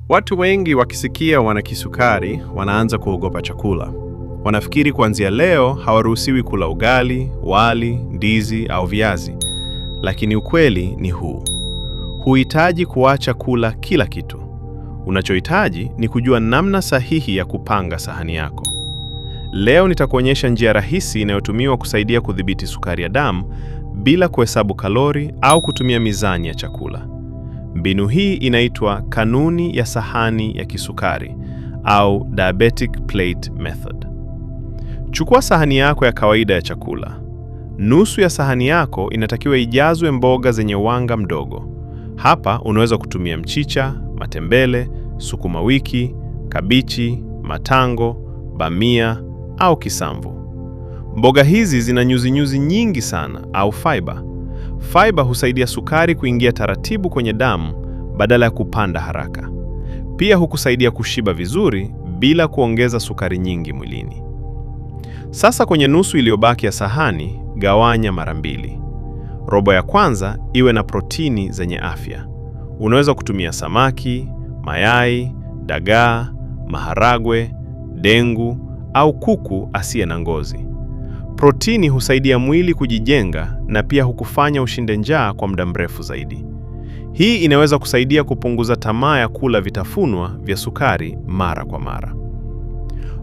Watu wengi wakisikia wana kisukari wanaanza kuogopa chakula. Wanafikiri kuanzia leo hawaruhusiwi kula ugali, wali, ndizi au viazi. Lakini ukweli ni huu. Huhitaji kuacha kula kila kitu. Unachohitaji ni kujua namna sahihi ya kupanga sahani yako. Leo nitakuonyesha njia rahisi inayotumiwa kusaidia kudhibiti sukari ya damu bila kuhesabu kalori au kutumia mizani ya chakula. Mbinu hii inaitwa kanuni ya sahani ya kisukari au diabetic plate method. Chukua sahani yako ya kawaida ya chakula. Nusu ya sahani yako inatakiwa ijazwe mboga zenye wanga mdogo. Hapa unaweza kutumia mchicha, matembele, sukuma wiki, kabichi, matango, bamia au kisamvu. Mboga hizi zina nyuzi nyingi sana au fiber. Fiber husaidia sukari kuingia taratibu kwenye damu badala ya kupanda haraka. Pia hukusaidia kushiba vizuri bila kuongeza sukari nyingi mwilini. Sasa kwenye nusu iliyobaki ya sahani, gawanya mara mbili. Robo ya kwanza iwe na protini zenye afya. Unaweza kutumia samaki, mayai, dagaa, maharagwe, dengu au kuku asiye na ngozi. Protini husaidia mwili kujijenga na pia hukufanya ushinde njaa kwa muda mrefu zaidi. Hii inaweza kusaidia kupunguza tamaa ya kula vitafunwa vya sukari mara kwa mara.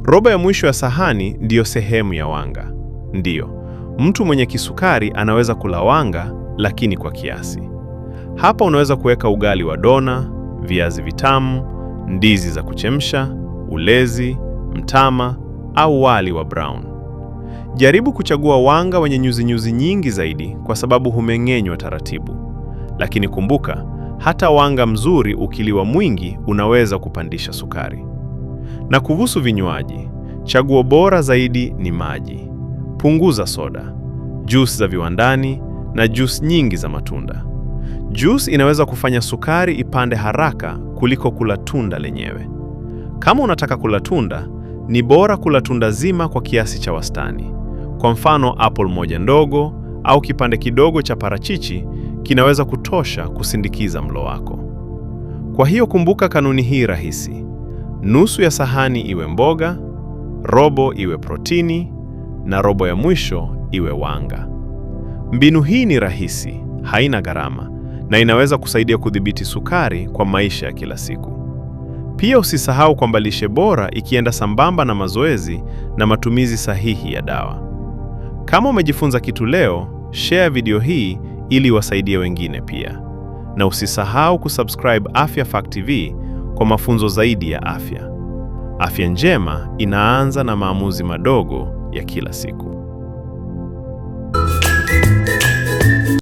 Robo ya mwisho ya sahani ndiyo sehemu ya wanga. Ndiyo, mtu mwenye kisukari anaweza kula wanga, lakini kwa kiasi. Hapa unaweza kuweka ugali wa dona, viazi vitamu, ndizi za kuchemsha, ulezi, mtama au wali wa brown. Jaribu kuchagua wanga wenye nyuzi nyingi zaidi kwa sababu humeng'enywa taratibu. Lakini kumbuka, hata wanga mzuri ukiliwa mwingi unaweza kupandisha sukari. Na kuhusu vinywaji, chaguo bora zaidi ni maji. Punguza soda, juice za viwandani na juice nyingi za matunda. Juice inaweza kufanya sukari ipande haraka kuliko kula tunda lenyewe. Kama unataka kula tunda, ni bora kula tunda zima kwa kiasi cha wastani. Kwa mfano, apple moja ndogo au kipande kidogo cha parachichi kinaweza kutosha kusindikiza mlo wako. Kwa hiyo kumbuka kanuni hii rahisi. Nusu ya sahani iwe mboga, robo iwe protini na robo ya mwisho iwe wanga. Mbinu hii ni rahisi, haina gharama na inaweza kusaidia kudhibiti sukari kwa maisha ya kila siku. Pia usisahau kwamba lishe bora ikienda sambamba na mazoezi na matumizi sahihi ya dawa. Kama umejifunza kitu leo, share video hii ili wasaidie wengine pia. Na usisahau kusubscribe Afya Fact TV kwa mafunzo zaidi ya afya. Afya njema inaanza na maamuzi madogo ya kila siku.